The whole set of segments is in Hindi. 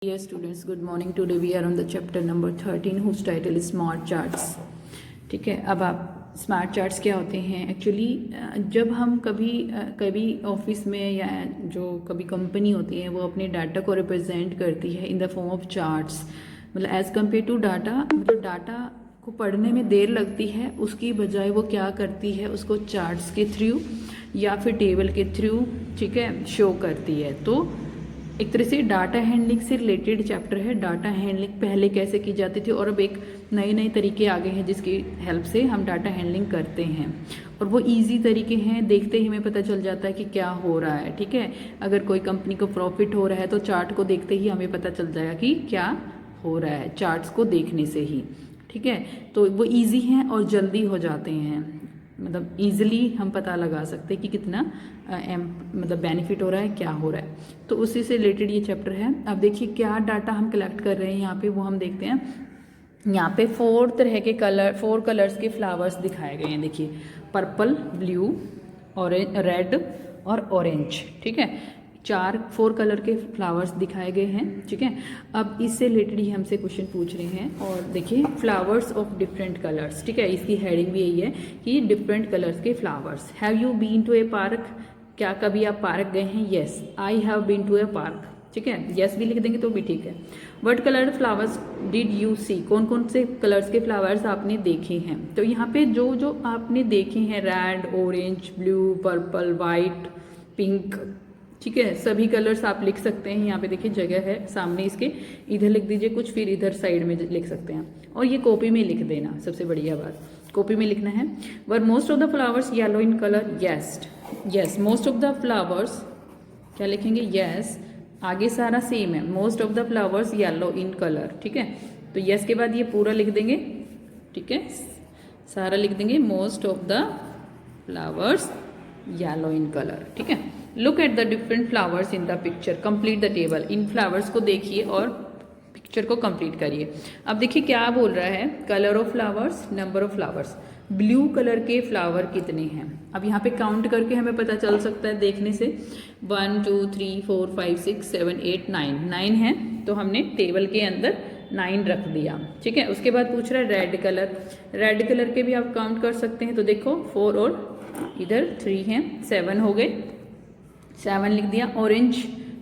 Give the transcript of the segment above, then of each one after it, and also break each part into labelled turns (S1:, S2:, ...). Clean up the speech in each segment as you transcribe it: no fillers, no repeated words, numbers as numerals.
S1: Dear students, good morning. Today we are on the chapter number 13 whose title is Smart Charts. ठीक है, अब आप स्मार्ट चार्ट्स क्या होते हैं एक्चुअली जब हम कभी ऑफिस में या जो कभी कंपनी होती है वो अपने डाटा को रिप्रेजेंट करती है in the form of charts, मतलब एज़ कम्पेयर टू डाटा, मतलब डाटा को पढ़ने में देर लगती है उसकी बजाय वो क्या करती है उसको चार्ट्स के थ्रू या फिर टेबल के थ्रू, ठीक है, शो करती है। तो एक तरह से डाटा हैंडलिंग से रिलेटेड चैप्टर है। डाटा हैंडलिंग पहले कैसे की जाती थी और अब एक नए तरीके आ गए हैं जिसकी हेल्प से हम डाटा हैंडलिंग करते हैं, और वो इजी तरीके हैं, देखते ही हमें पता चल जाता है कि क्या हो रहा है। ठीक है, अगर कोई कंपनी को प्रॉफिट हो रहा है तो चार्ट को देखते ही हमें पता चल जाएगा कि क्या हो रहा है, चार्ट्स को देखने से ही। ठीक है, तो वो ईजी हैं और जल्दी हो जाते हैं, मतलब ईजिली हम पता लगा सकते हैं कि कितना मतलब बेनिफिट हो रहा है, क्या हो रहा है। तो उसी से रिलेटेड ये चैप्टर है। अब देखिए क्या डाटा हम कलेक्ट कर रहे हैं यहाँ पे, वो हम देखते हैं। यहाँ पे 4 कलर्स के फ्लावर्स दिखाए गए हैं। देखिए पर्पल, ब्लू, ऑरेंज, रेड और ऑरेंज। ठीक है, 4 कलर के फ्लावर्स दिखाए गए हैं। ठीक है, अब इससे रिलेटेड ही हमसे क्वेश्चन पूछ रहे हैं। और देखिए फ्लावर्स ऑफ डिफरेंट कलर्स। ठीक है, इसकी हेडिंग भी यही है कि डिफरेंट कलर्स के flowers. Have you been to a park? क्या कभी आप पार्क गए हैं? Yes, I have been to a park. ठीक है, येस भी लिख देंगे तो भी ठीक है। What colour flowers did you see? कौन कौन से कलर्स के फ्लावर्स आपने देखे हैं? तो यहाँ पे जो जो आपने देखे हैं, red, orange, blue, purple, white, pink, ठीक है, सभी कलर्स आप लिख सकते हैं। यहाँ पे देखिए जगह है सामने इसके, इधर लिख दीजिए कुछ, फिर इधर साइड में लिख सकते हैं, और ये कॉपी में लिख देना, सबसे बढ़िया बात कॉपी में लिखना है। वर most of the flowers yellow in colour? Yes, most of the flowers क्या लिखेंगे? यस, आगे सारा सेम है, most of the flowers yellow in colour. ठीक है, तो यस के बाद ये पूरा लिख देंगे। ठीक है, सारा लिख देंगे, most of the flowers yellow in colour. ठीक है, look at the different flowers in the picture, complete the table. In flowers को देखिए और पिक्चर को कंप्लीट करिए। अब देखिए क्या बोल रहा है, colour of flowers, number of flowers. Blue colour के फ्लावर कितने हैं? अब यहाँ पे काउंट करके हमें पता चल सकता है देखने से। 1 2 3 4 5 6 7 8 9 है, तो हमने टेबल के अंदर 9 रख दिया। ठीक है, उसके बाद पूछ रहा है रेड कलर। रेड कलर के भी आप काउंट कर सकते हैं, तो देखो 4 और इधर 3 हैं, 7 हो गए, 7 लिख दिया।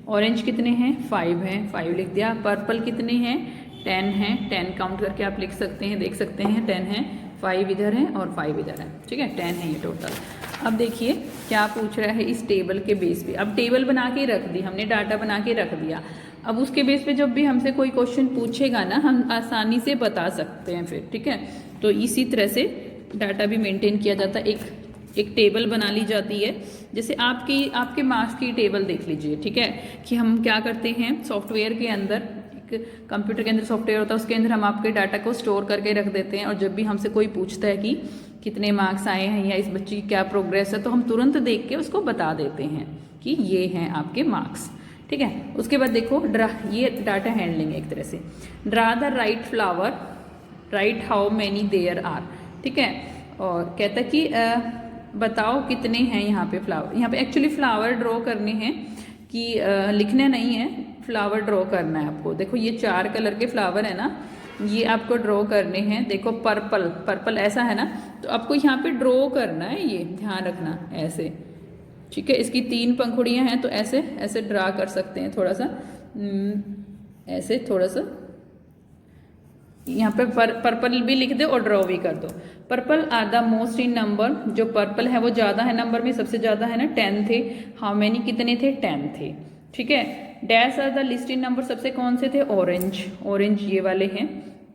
S1: ऑरेंज कितने हैं? 5 हैं, 5 लिख दिया। पर्पल कितने हैं? 10 हैं, 10 काउंट करके आप लिख सकते हैं, देख सकते हैं 10 हैं, 5 इधर हैं और 5 इधर हैं। ठीक है, 10 है ये टोटल। अब देखिए क्या पूछ रहा है इस टेबल के बेस पे। अब टेबल बना के रख दी हमने, डाटा बना के रख दिया। अब उसके बेस पे जब भी हमसे कोई क्वेश्चन पूछेगा ना, हम आसानी से बता सकते हैं फिर। ठीक है, तो इसी तरह से डाटा भी मेंटेन किया जाता है। एक टेबल बना ली जाती है, जैसे आपके मार्क्स की टेबल देख लीजिए। ठीक है, कि हम क्या करते हैं सॉफ्टवेयर के अंदर, एक कंप्यूटर के अंदर सॉफ्टवेयर होता है, उसके अंदर हम आपके डाटा को स्टोर करके रख देते हैं, और जब भी हमसे कोई पूछता है कि कितने मार्क्स आए हैं या इस बच्चे की क्या प्रोग्रेस है, तो हम तुरंत देख के उसको बता देते हैं कि ये हैं आपके मार्क्स। ठीक है, उसके बाद देखो ये डाटा हैंडलिंग है एक तरह से। Draw the right flower, right how many there are. ठीक है, और कहता कि बताओ कितने हैं यहाँ पे फ्लावर। यहाँ पे एक्चुअली फ्लावर ड्रॉ करने हैं कि लिखने नहीं है, फ्लावर ड्रॉ करना है आपको। देखो ये 4 कलर के फ्लावर है ना, ये आपको ड्रॉ करने हैं। देखो पर्पल ऐसा है ना, तो आपको यहाँ पे ड्रॉ करना है, ये ध्यान रखना ऐसे। ठीक है, इसकी 3 पंखुड़ियाँ हैं, तो ऐसे ऐसे ड्रा कर सकते हैं, थोड़ा सा ऐसे, थोड़ा सा यहाँ पे पर्पल भी लिख दो और ड्रॉ भी कर दो। Purple are the most in number, जो पर्पल है वो ज़्यादा है नंबर में, सबसे ज़्यादा है ना, 10 थे। हाउ मैनी कितने थे? 10 थे। ठीक है, dash are the list in number, सबसे कौन से थे? ऑरेंज ये वाले हैं।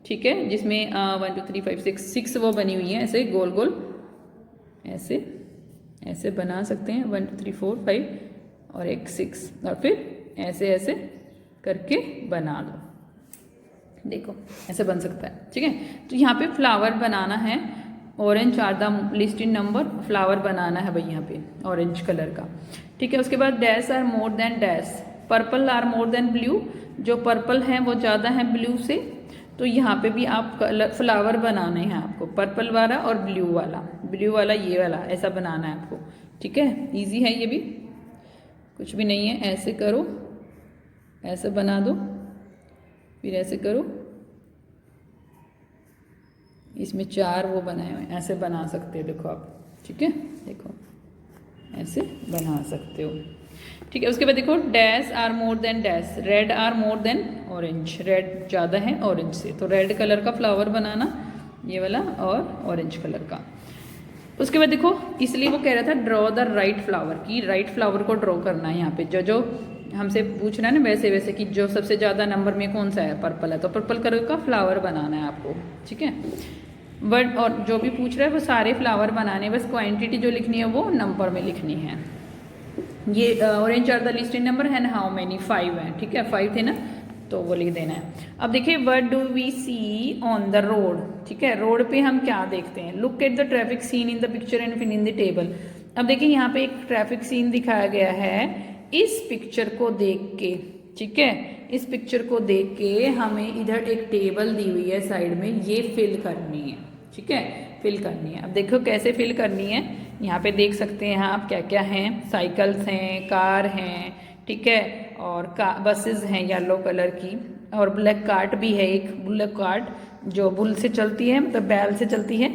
S1: ठीक है, जिसमें 1 2 3 5 6 वो बनी हुई है, ऐसे गोल गोल ऐसे बना सकते हैं, 1 2 3 4 5 और एक 6, और फिर ऐसे करके बना दो। देखो ऐसे बन सकता है। ठीक है, तो यहाँ पे फ्लावर बनाना है, orange are the list in number, flower बनाना है भाई यहाँ पे ऑरेंज कलर का। ठीक है, उसके बाद dash are more than dash, purple are more than blue, जो पर्पल है वो ज़्यादा है ब्लू से, तो यहाँ पे भी आप फ्लावर बनाने हैं आपको, पर्पल वाला और ब्लू वाला ये वाला ऐसा बनाना है आपको। ठीक है, ईजी है, ये भी कुछ भी नहीं है, ऐसे करो, ऐसे बना दो, फिर ऐसे करो, इसमें 4 वो बनाए हुए हैं, ऐसे बना सकते हो देखो आप, ठीक है, देखो ऐसे बना सकते हो, ठीक है। उसके बाद देखो dash are more than dash, red are more than orange, red ज़्यादा है ऑरेंज से, तो रेड कलर का फ्लावर बनाना ये वाला और ऑरेंज कलर का। उसके बाद देखो इसलिए वो कह रहा था ड्रॉ द राइट फ्लावर, की राइट फ्लावर को ड्रॉ करना है यहाँ पे, जो जो हमसे पूछ रहा है ना वैसे वैसे कि जो सबसे ज़्यादा नंबर में कौन सा है, पर्पल है, तो पर्पल कलर का फ्लावर बनाना है आपको, ठीक है। बट और जो भी पूछ रहा है वो सारे फ्लावर बनाने, बस क्वांटिटी जो लिखनी है वो नंबर में लिखनी है। ये orange are the list in number है ना, हाउ मैनी, 5 है, ठीक है, 5 थे ना, तो वो लिख देना है। अब देखिए what do we see on the road, ठीक है, रोड पे हम क्या देखते हैं, look at the traffic scene in the picture and fill in the table. अब देखिए यहाँ पे एक ट्रैफिक सीन दिखाया गया है, इस पिक्चर को देख के, ठीक है, इस पिक्चर को देख के हमें इधर एक टेबल दी हुई है साइड में, ये फिल करनी है, ठीक है, फिल करनी है। अब देखो कैसे फिल करनी है, यहाँ पे देख सकते हैं आप क्या क्या हैं, साइकिल्स हैं, कार हैं, ठीक है, और बसेस हैं येलो कलर की, और ब्लैक कार्ट भी है, एक ब्लैक कार्ट जो बुल से चलती है, मतलब बैल से चलती है।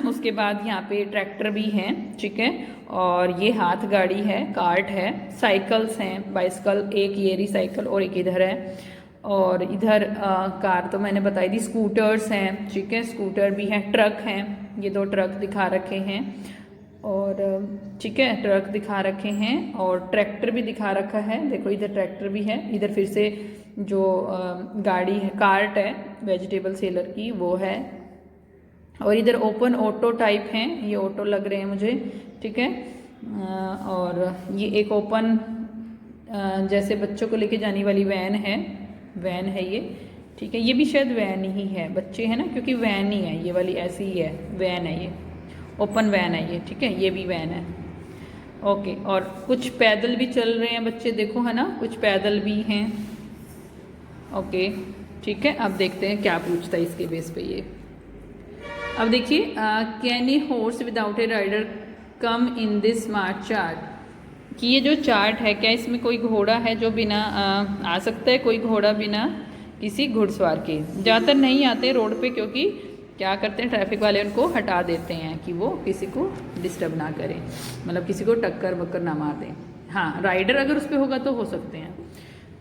S1: उसके बाद यहाँ पे ट्रैक्टर भी हैं, ठीक है, और ये हाथ गाड़ी है, कार्ट है, साइकिल्स हैं, बाइसिकल, एक ये रही साइकिल और एक इधर है, और इधर कार तो मैंने बताई थी, स्कूटर्स हैं, ठीक है, स्कूटर भी हैं, ट्रक हैं, ये 2 ट्रक दिखा रखे हैं, और ठीक है ट्रक दिखा रखे हैं, और ट्रैक्टर भी दिखा रखा है, देखो इधर ट्रैक्टर भी है, इधर फिर से जो गाड़ी है, कार्ट है वेजिटेबल सेलर की वो है, और इधर ओपन ऑटो टाइप हैं, ये ऑटो लग रहे हैं मुझे, ठीक है, और ये एक ओपन जैसे बच्चों को लेके जाने वाली वैन है ये, ठीक है, ये भी शायद वैन ही है, बच्चे हैं ना, क्योंकि वैन ही है ये वाली, ऐसी ही है, वैन है ये, ओपन वैन है ये, ठीक है, ये भी वैन है, ओके। और कुछ पैदल भी चल रहे हैं बच्चे, देखो है ना, कुछ पैदल भी हैं, ओके, ठीक है। अब देखते हैं क्या पूछता है इसके बेस पे ये। अब देखिए can a horse without a rider come in this smart chart, कि ये जो चार्ट है क्या इसमें कोई घोड़ा है जो बिना आ सकता है, कोई घोड़ा बिना किसी घुड़सवार के। ज़्यादातर नहीं आते रोड पे, क्योंकि क्या करते हैं ट्रैफिक वाले उनको हटा देते हैं कि वो किसी को डिस्टर्ब ना करें, मतलब किसी को टक्कर वक्कर ना मार दें। हाँ राइडर अगर उस पर होगा तो हो सकते हैं।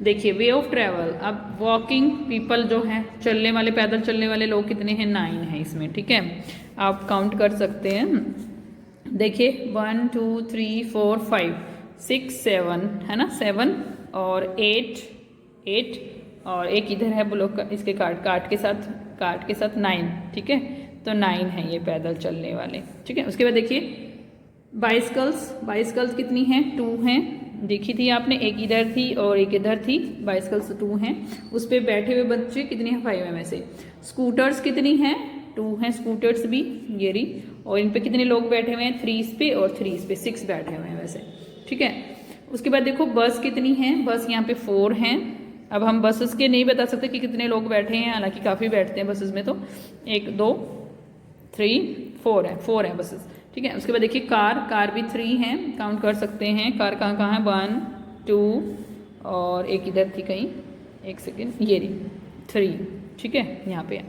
S1: देखिए वे ऑफ ट्रैवल, अब वॉकिंग पीपल जो हैं, चलने वाले, पैदल चलने वाले लोग कितने हैं, 9 हैं इसमें, ठीक है, आप काउंट कर सकते हैं। देखिए 1 2 3 4 5 6 7 है ना, 7 और 8 और एक इधर है ब्लॉक का, इसके काट के साथ 9, ठीक है, तो 9 है ये पैदल चलने वाले, ठीक है। उसके बाद देखिए बाइसिकल्स कितनी हैं, 2 हैं, देखी थी आपने, एक इधर थी और एक इधर थी, बाइसिकल्स 2 हैं। उस पर बैठे हुए बच्चे कितने हैं, 5 हैं में से। स्कूटर्स कितनी हैं, 2 हैं स्कूटर्स भी, ये रही, और इन पे कितने लोग बैठे हुए हैं, 3 इस पे और 3 इस पे, 6 बैठे हुए हैं वैसे, ठीक है। उसके बाद देखो बस कितनी हैं, बस यहाँ पे 4 हैं। अब हम बसेस के नहीं बता सकते कि कितने लोग बैठे हैं, हालांकि काफ़ी बैठते हैं बसेस में, तो 1 2 3 4 है बसेस, ठीक है। उसके बाद देखिए कार भी 3 हैं, काउंट कर सकते हैं, कार कहाँ है, 1 2 और एक इधर थी कहीं, एक सेकेंड, ये रही 3, ठीक है, यहाँ पे है,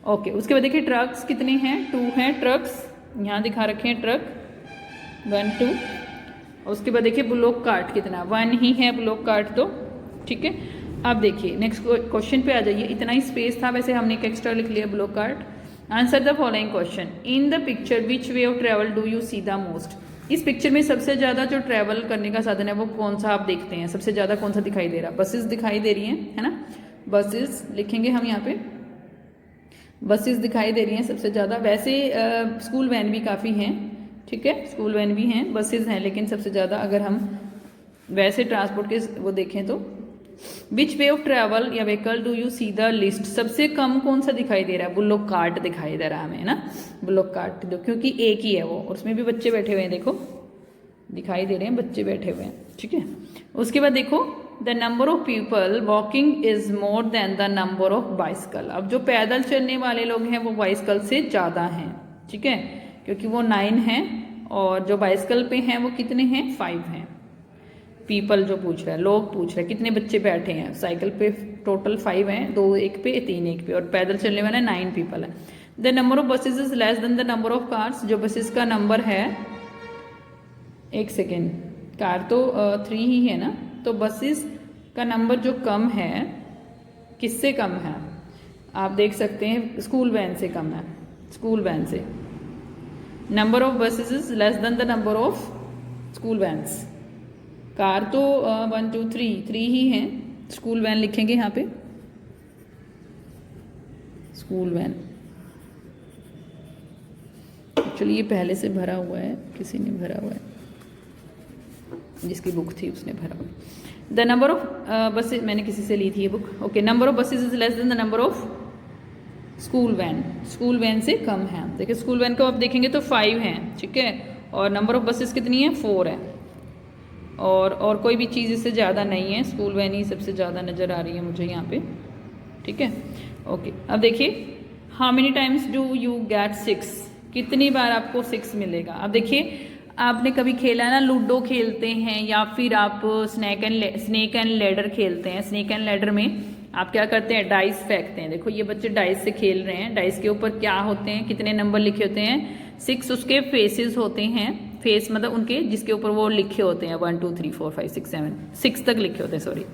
S1: ओके। उसके बाद देखिए ट्रक्स कितने हैं, 2 हैं ट्रक्स, यहाँ दिखा रखे हैं ट्रक 1 2। उसके बाद देखिए ब्लॉक कार्ट कितना, 1 ही है ब्लॉक कार्ट तो, ठीक है। अब देखिए नेक्स्ट क्वेश्चन पे आ जाइए, इतना ही स्पेस था, वैसे हमने एक एक्स्ट्रा लिख लिया block cart. Answer the following question, in the picture which way of travel do you see the most. इस पिक्चर में सबसे ज़्यादा जो ट्रैवल करने का साधन है वो कौन सा आप देखते हैं, सबसे ज़्यादा कौन सा दिखाई दे रहा है, बसेस दिखाई दे रही हैं, है ना, बसेस लिखेंगे हम यहाँ पे, बसेस दिखाई दे रही हैं सबसे ज़्यादा। वैसे स्कूल वैन भी काफ़ी हैं, ठीक है, स्कूल वैन भी हैं, बसेस हैं, लेकिन सबसे ज़्यादा अगर हम वैसे ट्रांसपोर्ट के वो देखें तो विच वे ऑफ ट्रैवल या vehicle do you see the list, सबसे कम कौन सा दिखाई दे रहा है, ब्लॉक कार्ट दिखाई दे रहा है हमें ना, ब्लॉक कार्ट, क्योंकि एक ही है वो, उसमें भी बच्चे बैठे हुए हैं, देखो दिखाई दे रहे हैं बच्चे बैठे हुए हैं, ठीक है। उसके बाद देखो the number of people walking is more than the number of bicycle. अब जो पैदल चलने वाले लोग हैं वो बाइसिकल से ज़्यादा हैं, ठीक है, क्योंकि वो 9 हैं, और जो बाइसिकल पे हैं वो कितने हैं, 5 हैं। पीपल जो पूछ रहा है, लोग पूछ रहे हैं कितने बच्चे बैठे हैं, साइकिल पे टोटल 5 हैं, 2 एक पे 3 एक पे, और पैदल चलने वाला 9 पीपल है। The number of buses is less than the number of cars, जो बसेस का नंबर है, एक सेकेंड, कार तो 3 ही है ना, तो बसेस का नंबर जो कम है, किससे कम है आप देख सकते हैं, स्कूल वैन से कम है, स्कूल वैन से। Number of buses is less than the number of school vans. Car तो 1 2 3 ही हैं, स्कूल वैन लिखेंगे यहाँ पे, स्कूल वैन। एक्चुअली ये पहले से भरा हुआ है, किसी ने भरा हुआ है, जिसकी बुक थी उसने भरा हुआ है। द नंबर ऑफ बसेस, मैंने किसी से ली थी ये book, okay. Number of buses is less than the number of school van, school van से कम है। देखिए स्कूल वैन को आप देखेंगे तो 5 हैं, ठीक है, और नंबर ऑफ बसेस कितनी है, 4 है, और कोई भी चीज़ इससे ज़्यादा नहीं है, स्कूल वैन ही सबसे ज़्यादा नज़र आ रही है मुझे यहाँ पे, ठीक है, ओके। अब देखिए how many times do you get 6, कितनी बार आपको 6 मिलेगा। अब देखिए आपने कभी खेला है ना, लूडो खेलते हैं या फिर आप स्नेक एंड लैडर खेलते हैं। स्नेक एंड लैडर में आप क्या करते हैं, डाइस फेंकते हैं। देखो ये बच्चे डाइस से खेल रहे हैं, डाइस के ऊपर क्या होते हैं, कितने नंबर लिखे होते हैं, 6 उसके फेसेस होते हैं, फेस मतलब उनके जिसके ऊपर वो लिखे होते हैं 1 2 3 4 5 6 7 6 तक लिखे होते हैं, सॉरी,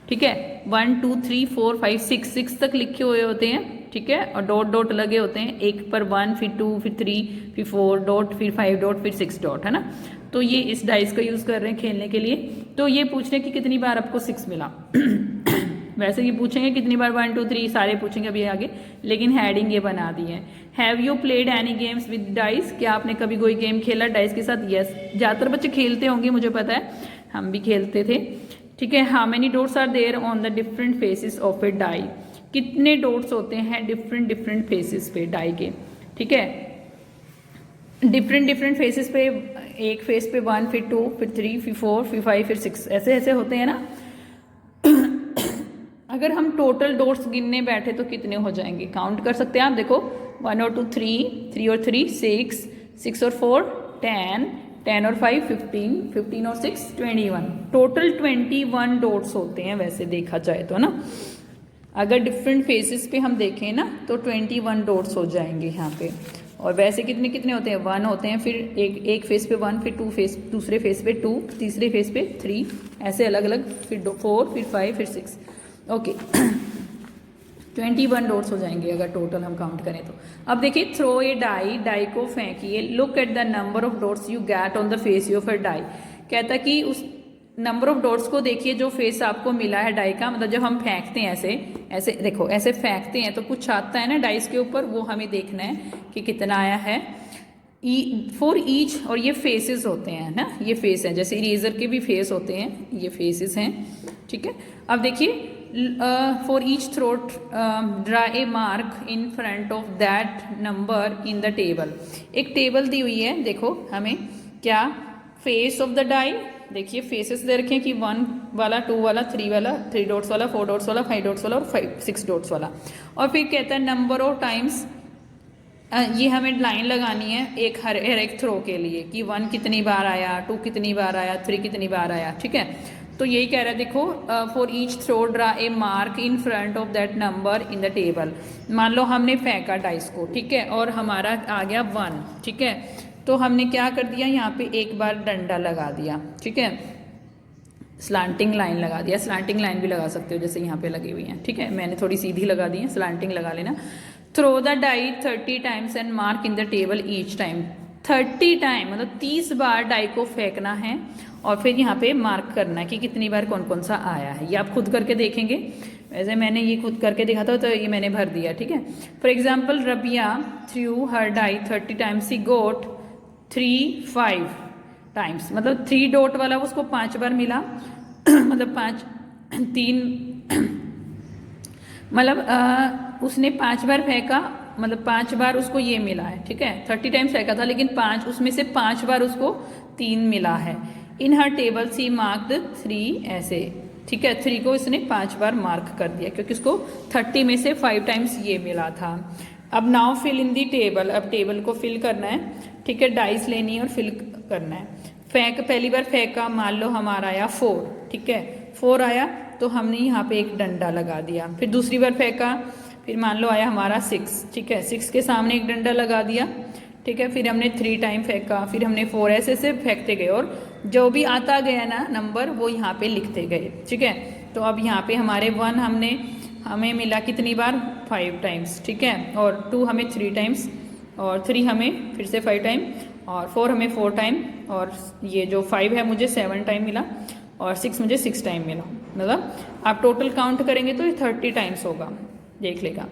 S1: ठीक है, 1 2 3 4 5 6 तक लिखे हुए होते हैं, ठीक है, और डॉट डॉट लगे होते हैं, एक पर 1 फिर 2 फिर 3 फिर 4 डॉट फिर 5 डॉट फिर 6 डॉट, है ना। तो ये इस डाइस का यूज़ कर रहे हैं खेलने के लिए। तो ये पूछ रहे हैं कि कितनी बार आपको 6 मिला। वैसे ये पूछेंगे कितनी बार 1 2 3 सारे पूछेंगे अभी आगे, लेकिन हेडिंग ये बना दी है। Have you played any games with dice, क्या आपने कभी कोई गेम खेला डाइस के साथ? यस, ज़्यादातर बच्चे खेलते होंगे, मुझे पता है, हम भी खेलते थे, ठीक है। How many dots are there on the different faces of a die, कितने डॉट्स होते हैं डिफरेंट फेसेस पे डाई के, ठीक है, डिफरेंट फेसेस पे, एक फेस पे 1 फिर 2 फिर 3 फिर 4 फिर 5 फिर 6 ऐसे ऐसे होते हैं ना। अगर हम टोटल डॉट्स गिनने बैठे तो कितने हो जाएंगे, काउंट कर सकते हैं आप, देखो 1 और 2 3 और 3 6 और 4 10 और 5 15 और 6 21, टोटल 21 डॉट्स होते हैं वैसे देखा जाए तो ना। अगर डिफरेंट फेसेस पे हम देखें ना तो 21 डॉट्स हो जाएंगे यहाँ पे। और वैसे कितने कितने होते हैं, 1 होते हैं, फिर एक फेस पे 1 फिर 2 फेस, दूसरे फेस पे 2, तीसरे फेस पे 3, ऐसे अलग अलग, फिर 4 फिर 5 फिर 6, ओके। 21 डॉट्स हो जाएंगे अगर टोटल हम काउंट करें तो। अब देखिए थ्रो ए डाई को फेंकिए, look at the number of dots you get on the face of a die. कहता कि उस नंबर ऑफ डॉट्स को देखिए जो फेस आपको मिला है डाई का, मतलब जब हम फेंकते हैं ऐसे ऐसे, देखो ऐसे फेंकते हैं तो कुछ आता है ना डाइस के ऊपर, वो हमें देखना है कि कितना आया है। फॉर ईच, और ये फेसेस होते हैं ना, ये फेस है, जैसे इरेजर के भी फेस होते हैं, ये फेसेस हैं, ठीक है। अब देखिए for each throat draw a mark in front of that number in the table. एक टेबल दी हुई है, देखो हमें क्या, फेस ऑफ द डाई, देखिए फेसेस दे रखे हैं कि 1 वाला 2 वाला 3 वाला 3 डॉट्स वाला 4 डॉट्स वाला 5 डॉट्स वाला और 6 डॉट्स वाला। और फिर कहता है नंबर ऑफ टाइम्स, ये हमें लाइन लगानी है एक हर एक थ्रो के लिए कि 1 कितनी बार आया, 2 कितनी बार आया, 3 कितनी बार आया, ठीक है। तो यही कह रहा है, देखो for each throw draw a mark in front of that number in the table. मान लो हमने फेंका डाइस को, ठीक है, और हमारा आ गया 1, ठीक है, तो हमने क्या कर दिया, यहाँ पे एक बार डंडा लगा दिया, ठीक है, स्लांटिंग लाइन लगा दिया, स्लांटिंग लाइन भी लगा सकते हो जैसे यहाँ पे लगी हुई है, ठीक है, मैंने थोड़ी सीधी लगा दी है, स्लांटिंग लगा लेना। Throw the die 30 times and mark in the table each time. 30 time मतलब 30 बार डाई को फेंकना है और फिर यहाँ पे मार्क करना है कि कितनी बार कौन कौन सा आया है। ये आप खुद करके देखेंगे, वैसे मैंने ये खुद करके देखा था तो ये मैंने भर दिया, ठीक है। For example Rabia threw her die 30 times, he got 5 times, मतलब 3 डॉट वाला उसको 5 बार मिला, मतलब 3 मतलब उसने 5 बार फेंका, मतलब 5 बार उसको ये मिला है, ठीक है। 30 टाइम्स फेंका था लेकिन 5 उसमें से 5 बार उसको 3 मिला है। इन हर टेबल सी मार्क्ड 3 ऐसे, ठीक है, 3 को इसने 5 बार मार्क कर दिया क्योंकि उसको 30 में से 5 टाइम्स ये मिला था। अब now fill in the table, अब टेबल को फिल करना है, ठीक है, डाइस लेनी है और फिल करना है। पहली बार फेंका, मान लो हमारा आया 4, ठीक है, 4 आया, तो हमने यहाँ पे एक डंडा लगा दिया, फिर दूसरी बार फेंका, फिर मान लो आया हमारा 6, ठीक है, 6 के सामने एक डंडा लगा दिया, ठीक है, फिर हमने 3 टाइम फेंका, फिर हमने 4, ऐसे फेंकते गए और जो भी आता गया ना नंबर वो यहाँ पे लिखते गए, ठीक है। तो अब यहाँ पे हमारे 1 हमें मिला कितनी बार, 5 टाइम्स, ठीक है, और 2 हमें 3 टाइम्स, और 3 हमें फिर से 5 टाइम, और 4 हमें 4 टाइम, और ये जो 5 है मुझे 7 टाइम मिला, और 6 मुझे 6 टाइम मिला। मतलब आप टोटल काउंट करेंगे तो ये 30 टाइम्स होगा, देख लेगा।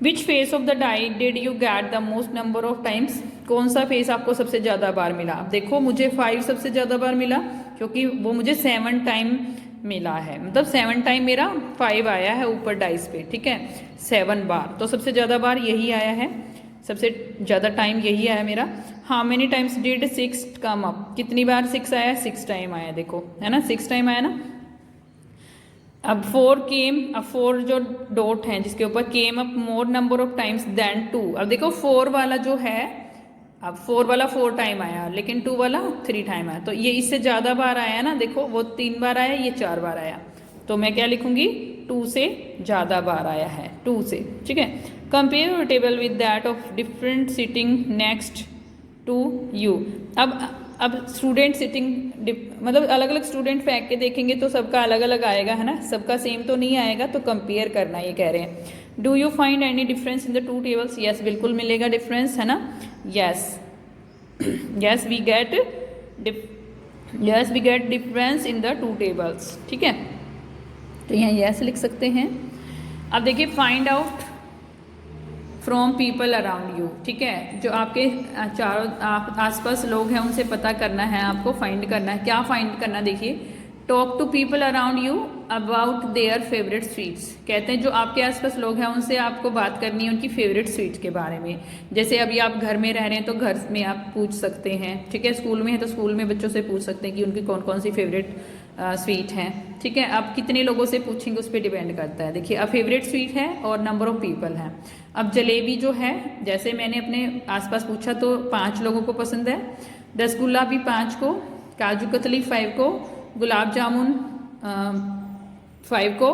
S1: Which face of the die did you get the most number of times, कौन सा फेस आपको सबसे ज़्यादा बार मिला। अब देखो मुझे 5 सबसे ज़्यादा बार मिला क्योंकि वो मुझे 7 टाइम मिला है, मतलब 7 टाइम मेरा 5 आया है ऊपर डाइस पे, ठीक है, 7 बार, तो सबसे ज़्यादा बार यही आया है, सबसे ज़्यादा टाइम यही आया मेरा। How many times did 6 come up, कितनी बार 6 आया, 6 टाइम आया, देखो है ना, 6 टाइम आया ना। अब 4 केम, अब 4 जो डॉट हैं जिसके ऊपर came up more number of times than 2, अब देखो 4 वाला जो है, अब 4 वाला 4 टाइम आया, लेकिन 2 वाला 3 टाइम आया, तो ये इससे ज़्यादा बार आया ना, देखो वो 3 बार आया, ये 4 बार आया, तो मैं क्या लिखूंगी, 2 से ज़्यादा बार आया है, 2 से, ठीक है। Compare your table with that of different sitting next to you. अब स्टूडेंट सिटिंग, मतलब अलग अलग स्टूडेंट फेंक के देखेंगे तो सबका अलग अलग आएगा, है ना, सबका सेम तो नहीं आएगा, तो कंपेयर करना ये कह रहे हैं। Do you find any difference in the 2 tables, yes बिल्कुल मिलेगा डिफरेंस, है ना, yes yes we get difference in the 2 tables, ठीक है, तो यहाँ यस लिख सकते हैं। अब देखिए find out from people around you, ठीक है, जो आपके चारों आसपास लोग हैं उनसे पता करना है, आपको फाइंड करना है, क्या फाइंड करना, देखिए talk to people around you about their favourite sweets, कहते हैं जो आपके आसपास लोग हैं उनसे आपको बात करनी है उनकी फेवरेट स्वीट्स के बारे में। जैसे अभी आप घर में रह रहे हैं तो घर में आप पूछ सकते हैं, ठीक है, स्कूल में है तो स्कूल में बच्चों से पूछ सकते हैं कि उनकी कौन कौन सी फेवरेट स्वीट हैं, ठीक है। आप कितने लोगों से पूछेंगे उस पर डिपेंड करता है। देखिए अब फेवरेट स्वीट है और नंबर ऑफ पीपल हैं। अब जलेबी जो है, जैसे मैंने अपने आसपास पूछा तो 5 लोगों को पसंद है, रसगुल्ला भी 5 को, काजू कतली 5 को, गुलाब जामुन 5 को।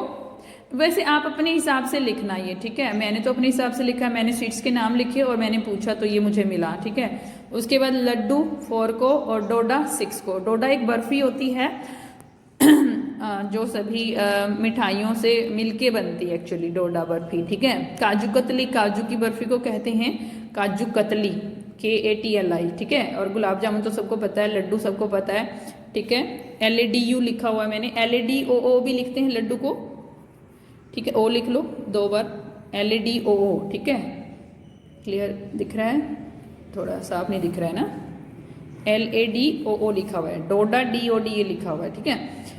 S1: वैसे आप अपने हिसाब से लिखना ये, ठीक है, मैंने तो अपने हिसाब से लिखा, मैंने स्वीट्स के नाम लिखे और मैंने पूछा तो ये मुझे मिला, ठीक है। उसके बाद लड्डू 4 को और डोडा 6 को। डोडा एक बर्फ़ी होती है जो सभी मिठाइयों से मिलके बनती है एक्चुअली, डोडा बर्फी, ठीक है। काजू कतली, काजू की बर्फी को कहते हैं काजू कतली, KATLI, ठीक है। और गुलाब जामुन तो सबको पता है, लड्डू सबको पता है, ठीक है। LADU लिखा हुआ है मैंने, LADOO भी लिखते हैं लड्डू को, ठीक है, ओ लिख लो 2 बार, LADOO, ठीक है। क्लियर दिख रहा है, थोड़ा साफ नहीं दिख रहा है ना, LADOO लिखा हुआ है, डोडा DODA लिखा हुआ है, ठीक है।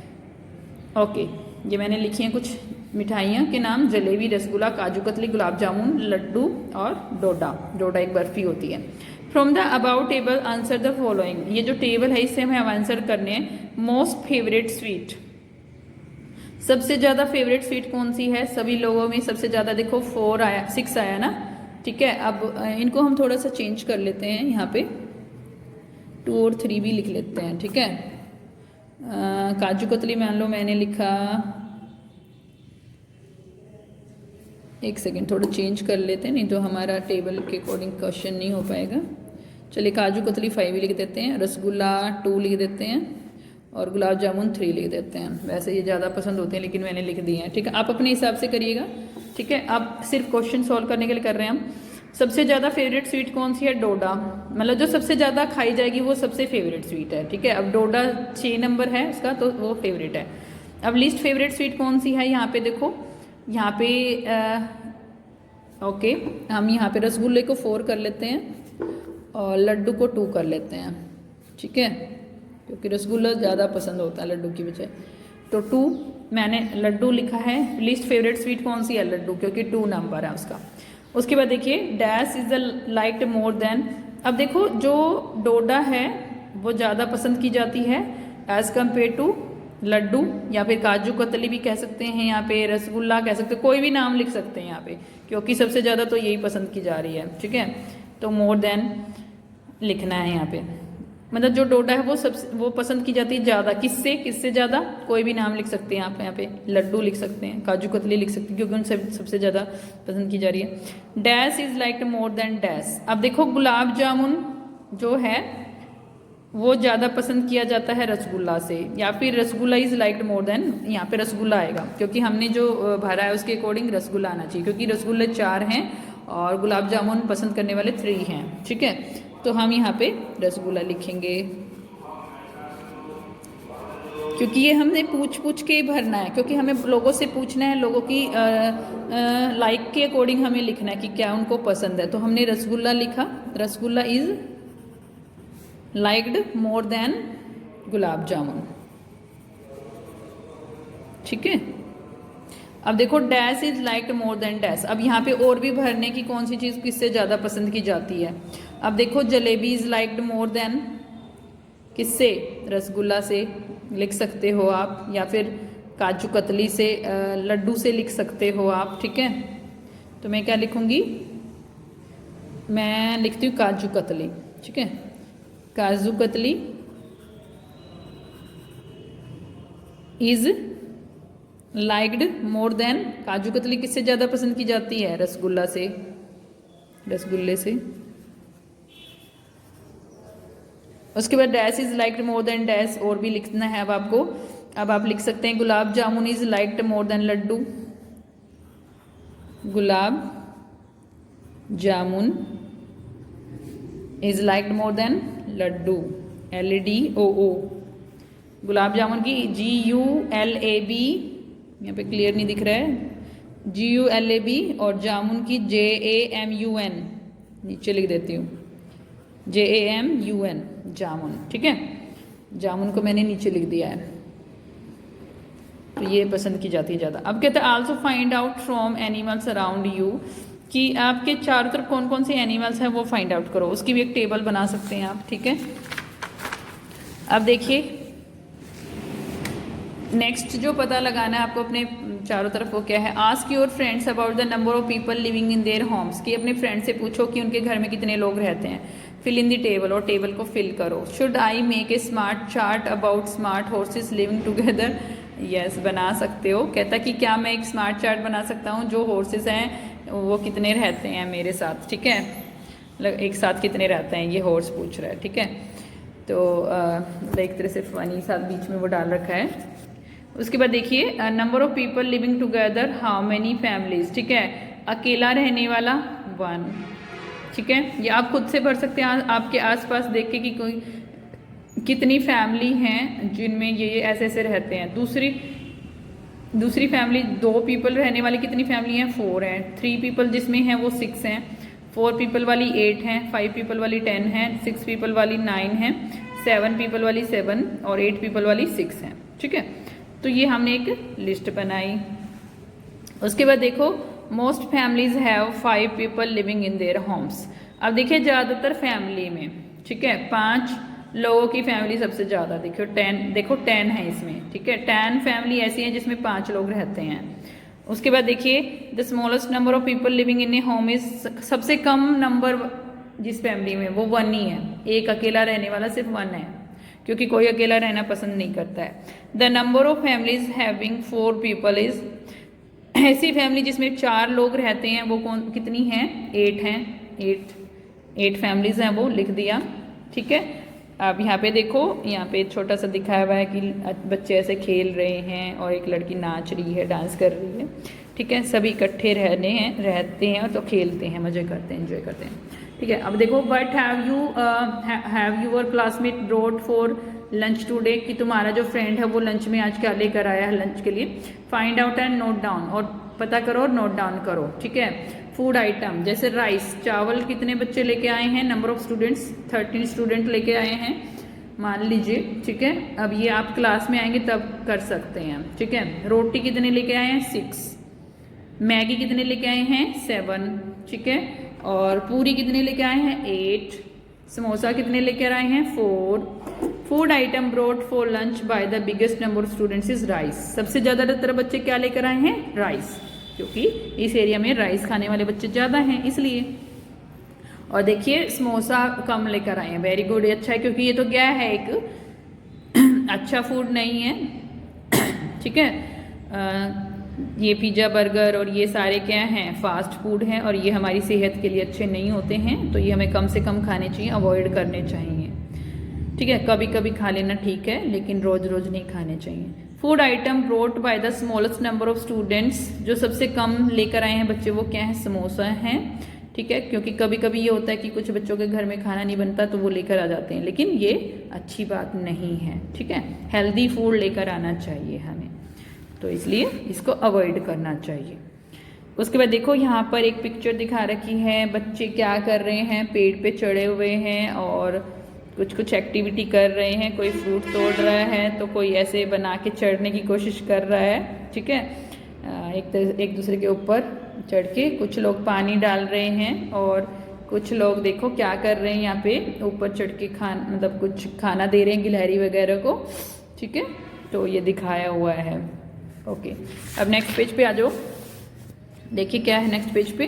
S1: ओके, ये मैंने लिखी हैं कुछ मिठाइयाँ के नाम, जलेबी, रसगुल्ला, काजू कतली, गुलाब जामुन, लड्डू और डोडा। डोडा एक बर्फी होती है। From the about table answer the following, ये जो टेबल है इससे हमें आंसर करने हैं। मोस्ट फेवरेट स्वीट, सबसे ज़्यादा फेवरेट स्वीट कौन सी है सभी लोगों में, सबसे ज़्यादा देखो 4 आया, 6 आया ना, ठीक है। अब इनको हम थोड़ा सा चेंज कर लेते हैं, यहाँ पे 2 और 3 भी लिख लेते हैं, ठीक है। काजू कतली मान लो मैंने लिखा, एक सेकेंड थोड़ा चेंज कर लेते हैं, नहीं तो हमारा टेबल के अकॉर्डिंग क्वेश्चन नहीं हो पाएगा। चलिए काजू कतली 5 लिख देते हैं, रसगुल्ला 2 लिख देते हैं और गुलाब जामुन 3 लिख देते हैं। वैसे ये ज़्यादा पसंद होते हैं लेकिन मैंने लिख दिए हैं, ठीक है। आप अपने हिसाब से करिएगा, ठीक है। अब सिर्फ क्वेश्चन सॉल्व करने के लिए कर रहे हैं हम। सबसे ज़्यादा फेवरेट स्वीट कौन सी है, डोडा, मतलब जो सबसे ज़्यादा खाई जाएगी वो सबसे फेवरेट स्वीट है, ठीक है। अब डोडा 6 नंबर है उसका, तो वो फेवरेट है। अब लिस्ट फेवरेट स्वीट कौन सी है, यहाँ पे देखो, यहाँ पे ओके, हम यहाँ पे रसगुल्ले को 4 कर लेते हैं और लड्डू को 2 कर लेते हैं, ठीक है, क्योंकि रसगुल्ला ज़्यादा पसंद होता है लड्डू की बजाय, तो 2 मैंने लड्डू लिखा है। लिस्ट फेवरेट स्वीट कौन सी है, लड्डू, क्योंकि 2 नंबर है उसका। उसके बाद देखिए dash is the liked more then, अब देखो जो डोडा है वो ज़्यादा पसंद की जाती है एज कम्पेयर टू लड्डू, या फिर काजू कतली भी कह सकते हैं, यहाँ पे रसगुल्ला कह सकते हैं, कोई भी नाम लिख सकते हैं यहाँ पे, क्योंकि सबसे ज़्यादा तो यही पसंद की जा रही है, ठीक है। तो मोर देन लिखना है यहाँ पे। मतलब जो डोडा है वो पसंद की जाती है ज़्यादा। किससे ज़्यादा? कोई भी नाम लिख सकते हैं आप यहाँ पे, लड्डू लिख सकते हैं, काजू कतली लिख सकते हैं, क्योंकि उनसे सबसे ज़्यादा पसंद की जा रही है। Dash is like more than dash. अब देखो गुलाब जामुन जो है वो ज़्यादा पसंद किया जाता है रसगुल्ला से, या फिर rasgulla is liked more then, यहाँ पे रसगुल्ला आएगा क्योंकि हमने जो भरा है उसके अकॉर्डिंग रसगुल्ला आना चाहिए, क्योंकि रसगुल्ले 4 हैं और गुलाब जामुन पसंद करने वाले 3 हैं। ठीक है, तो हम यहाँ पे रसगुल्ला लिखेंगे, क्योंकि ये हमने पूछ के ही भरना है, क्योंकि हमें लोगों से पूछना है, लोगों की लाइक के अकॉर्डिंग हमें लिखना है कि क्या उनको पसंद है। तो हमने रसगुल्ला लिखा, rasgulla is liked more than gulab jamun. ठीक है, अब देखो dash is liked more than dash. अब यहाँ पे और भी भरने की कौन सी चीज़ किससे ज़्यादा पसंद की जाती है। अब देखो jalebi is liked more then किससे? रसगुल्ला से लिख सकते हो आप, या फिर काजू कतली से, लड्डू से लिख सकते हो आप। ठीक है, तो मैं क्या लिखूँगी? मैं लिखती हूँ काजू कतली। ठीक है, kaju katli is liked more then, kaju katli किससे ज़्यादा पसंद की जाती है? रसगुल्ला से, रसगुल्ले से। उसके बाद dash is liked more than dash, और भी लिखना है अब आपको। अब आप लिख सकते हैं gulab jamun is liked more than laddoo, gulab jamun is liked more than laddoo, LADOO। Gulab jamun की GULAB, यहाँ पे क्लियर नहीं दिख रहा है, GULAB, और जामुन की JAMUN, नीचे लिख देती हूँ JAMUN, जामुन। ठीक है, जामुन को मैंने नीचे लिख दिया है, तो ये पसंद की जाती है ज़्यादा। अब कहते हैं also find out from animals around you, कि आपके चारों तरफ कौन कौन से एनिमल्स हैं वो फाइंड आउट करो, उसकी भी एक टेबल बना सकते हैं आप। ठीक है, अब देखिए नेक्स्ट जो पता लगाना है आपको अपने चारों तरफ वो क्या है। Ask your friends about the number of people living in their homes, कि अपने फ्रेंड से पूछो कि उनके घर में कितने लोग रहते हैं। फिल इन द टेबल, और टेबल को फिल करो। Should I make a smart chart about smart horses living together? Yes, बना सकते हो। कहता कि क्या मैं एक स्मार्ट चार्ट बना सकता हूँ जो हॉर्सेस हैं वो कितने रहते हैं मेरे साथ। ठीक है, मतलब एक साथ कितने रहते हैं, ये हॉर्स पूछ रहा है। ठीक है, तो एक तरह से फनी साथ बीच में वो डाल रखा है। उसके बाद देखिए number of people living together, how many families. ठीक है, अकेला रहने वाला 1। ठीक है, ये आप खुद से भर सकते हैं आपके आसपास देख के कि कोई कितनी फैमिली हैं जिनमें ये ऐसे ऐसे रहते हैं। दूसरी फैमिली 2 पीपल रहने वाली कितनी फैमिली हैं? 4 हैं। 3 पीपल जिसमें हैं वो 6 हैं। 4 पीपल वाली 8 हैं। 5 पीपल वाली 10 हैं। 6 पीपल वाली 9 हैं। 7 पीपल वाली 7 और 8 पीपल वाली 6 हैं। ठीक है, तो ये हमने एक लिस्ट बनाई। उसके बाद देखो most families have 5 people living in their homes. अब देखिए ज़्यादातर फैमिली में, ठीक है, 5 लोगों की फैमिली सबसे ज़्यादा, देखो 10 है इसमें। ठीक है, 10 फैमिली ऐसी हैं जिसमें 5 लोग रहते हैं। उसके बाद देखिए the smallest number of people living in A home is, सबसे कम नंबर जिस फैमिली में वो 1 ही है। एक अकेला रहने वाला सिर्फ 1 है, क्योंकि कोई अकेला रहना पसंद नहीं करता है। The number of families having 4 people is, ऐसी फैमिली जिसमें 4 लोग रहते हैं वो कितनी हैं? 8 हैं। 8 फैमिलीज हैं, वो लिख दिया। ठीक है, अब यहाँ पे देखो, यहाँ पे छोटा सा दिखाया हुआ है कि बच्चे ऐसे खेल रहे हैं और एक लड़की नाच रही है, डांस कर रही है। ठीक है, सभी इकट्ठे रहते हैं तो खेलते हैं, मजे करते हैं, एंजॉय करते हैं। ठीक है, अब देखो what have your classmate brought for lunch today, कि तुम्हारा जो फ्रेंड है वो लंच में आज क्या लेकर आया है लंच के लिए। Find out and note down, और पता करो और नोट डाउन करो। ठीक है, फूड आइटम जैसे राइस, चावल कितने बच्चे लेके आए हैं? नंबर ऑफ स्टूडेंट्स 13 स्टूडेंट लेके आए हैं मान लीजिए। ठीक है, अब ये आप क्लास में आएंगे तब कर सकते हैं। ठीक है, रोटी कितने लेके आए हैं? 6। मैगी कितने लेके आए हैं? 7। ठीक है, और पूरी कितने लेके आए हैं? 8। समोसा कितने लेकर आए हैं? 4। Food item brought for lunch by the biggest number of students is rice. सबसे ज़्यादातर बच्चे क्या लेकर आए हैं? राइस, क्योंकि इस एरिया में राइस खाने वाले बच्चे ज़्यादा हैं इसलिए। और देखिए समोसा कम लेकर आए हैं, वेरी गुड, अच्छा है, क्योंकि ये तो क्या है, एक अच्छा फूड नहीं है, ठीक है। ये पिज़्ज़ा बर्गर और ये सारे क्या हैं, फास्ट फूड हैं, और ये हमारी सेहत के लिए अच्छे नहीं होते हैं, तो ये हमें कम से कम खाने चाहिए, अवॉइड करने चाहिए, ठीक है। कभी कभी खा लेना ठीक है, लेकिन रोज़ रोज़ नहीं खाने चाहिए। Food item brought by the smallest number of students, जो सबसे कम लेकर आए हैं बच्चे वो क्या है, समोसा हैं, ठीक है। क्योंकि कभी कभी ये होता है कि कुछ बच्चों के घर में खाना नहीं बनता तो वो लेकर आ जाते हैं, लेकिन ये अच्छी बात नहीं है, ठीक है। हेल्दी फूड लेकर आना चाहिए हमें, तो इसलिए इसको अवॉइड करना चाहिए। उसके बाद देखो यहाँ पर एक पिक्चर दिखा रखी है, बच्चे क्या कर रहे हैं, पेड़ पे चढ़े हुए हैं और कुछ कुछ एक्टिविटी कर रहे हैं, कोई फ्रूट तोड़ रहा है तो कोई ऐसे बना के चढ़ने की कोशिश कर रहा है, ठीक है। एक दूसरे के ऊपर चढ़ के कुछ लोग पानी डाल रहे हैं और कुछ लोग देखो क्या कर रहे हैं, यहाँ पे ऊपर चढ़ के मतलब कुछ खाना दे रहे हैं गिलहरी वगैरह को, ठीक है। तो ये दिखाया हुआ है, ओके। अब नेक्स्ट पेज पे आ जाओ, देखिए क्या है नेक्स्ट पेज पे,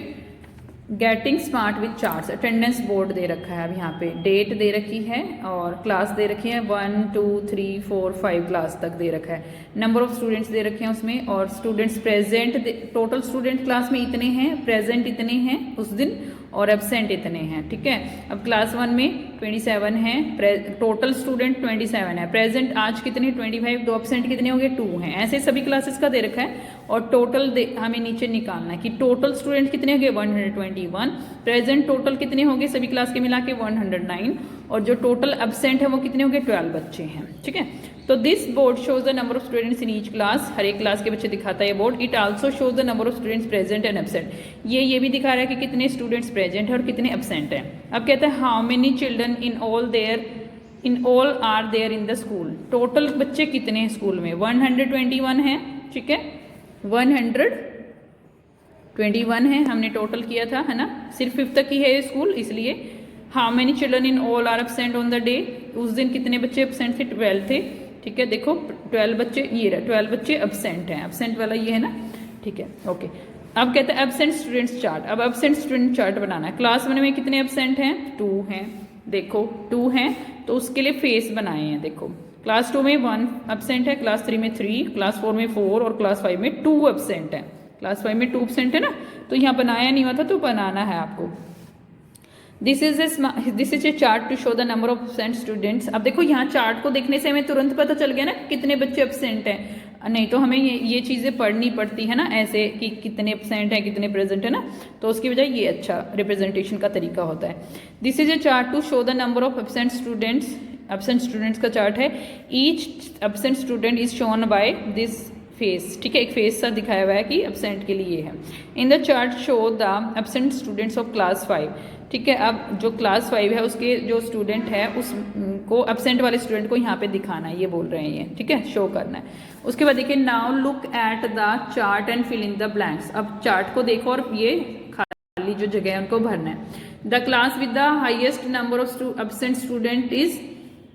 S1: getting smart with charts, attendance board दे रखा है। अब यहाँ पे डेट दे रखी है और क्लास दे रखी है, 1 2 3 4 5 क्लास तक दे रखा है, नंबर ऑफ स्टूडेंट्स दे रखे हैं उसमें, और students present, total student class में इतने हैं, प्रेजेंट इतने हैं उस दिन और एब्सेंट इतने हैं, ठीक है। अब क्लास 1 में 27 हैं, टोटल स्टूडेंट 27 है, प्रेजेंट आज कितने 25, 2 एब्सेंट कितने हो गए 2 हैं, ऐसे सभी क्लासेस का दे रखा है। और टोटल हमें नीचे निकालना है कि टोटल स्टूडेंट कितने हो गए 121, प्रेजेंट टोटल कितने हो गए सभी क्लास के मिला के 109, और जो टोटल एब्सेंट है वो कितने हो गए 12 बच्चे हैं, ठीक है। तो this board shows the number of students in each class, हर एक क्लास के बच्चे दिखाता है ये board. It also shows the number of students present and absent, ये भी दिखा रहा है कि कितने स्टूडेंट्स प्रेजेंट है और कितने एब्सेंट हैं। अब कहता है how many children in all are there in the school, total बच्चे कितने हैं स्कूल में, 121 हैं, ठीक है, 121 है, हमने टोटल किया था, है ना, सिर्फ 5th तक ही है ये स्कूल, इसलिए how many children in all are absent on the day, उस दिन कितने बच्चे एब्सेंट थे, 12 थे, ठीक है। देखो 12 बच्चे, ये रहा 12 बच्चे एब्सेंट हैं, एब्सेंट वाला ये है ना, ठीक है, ओके। अब कहते हैं एब्सेंट स्टूडेंट्स चार्ट, अब एब्सेंट स्टूडेंट चार्ट बनाना है। क्लास 1 में कितने एब्सेंट हैं, 2 हैं, देखो 2 हैं, तो उसके लिए फेस बनाए हैं, देखो क्लास 2 में 1 एब्सेंट है, क्लास 3 में 3, क्लास 4 में 4 और क्लास 5 में 2 एब्सेंट है, क्लास 5 में 2 एब्सेंट है ना, तो यहाँ बनाया नहीं हुआ था तो बनाना है आपको। This is a chart to show the number of absent students. अब देखो यहाँ चार्ट को देखने से हमें तुरंत पता चल गया ना कितने बच्चे एब्सेंट हैं, नहीं तो हमें ये चीज़ें पढ़नी पड़ती है ना ऐसे कि कितने एब्सेंट है कितने प्रेजेंट है ना, तो उसकी वजह ये अच्छा रिप्रेजेंटेशन का तरीका होता है। This is a chart to show the number of absent students का चार्ट है। Each absent student is shown by this face, ठीक है, एक फेस सा दिखाया हुआ है कि एब्सेंट के लिए है। In the chart show the absent students of class 5, ठीक है। अब जो क्लास 5 है उसके जो स्टूडेंट है उसको एब्सेंट वाले स्टूडेंट को यहाँ पे दिखाना है, ये बोल रहे हैं ये, ठीक है, शो करना है। उसके बाद देखिए now look at the chart and fill in the blanks. अब चार्ट को देखो और ये खाली जो जगह है उनको भरना है। The class with the highest number of absent student is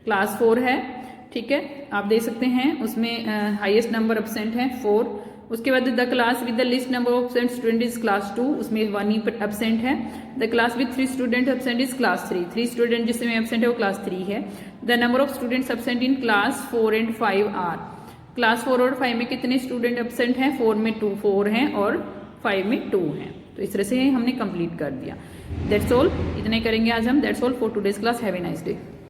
S1: class 4 है, ठीक है, आप देख सकते हैं उसमें हाईएस्ट नंबर एब्सेंट है 4। उसके बाद the class with the least number of absent student is class 2, उसमें 1 ही एब्सेंट है। The class with 3 student absent is class 3, 3 student जिसमें एब्सेंट है वो क्लास 3 है। The number of students absent in class 4 and 5 are, class 4 और 5 में कितने स्टूडेंट एब्सेंट हैं, 4 में 4 हैं और 5 में 2 हैं। तो इस तरह से हमने कंप्लीट कर दिया। दैट्स ऑल, इतने करेंगे आज हम। That's all for today's class. Have a nice day.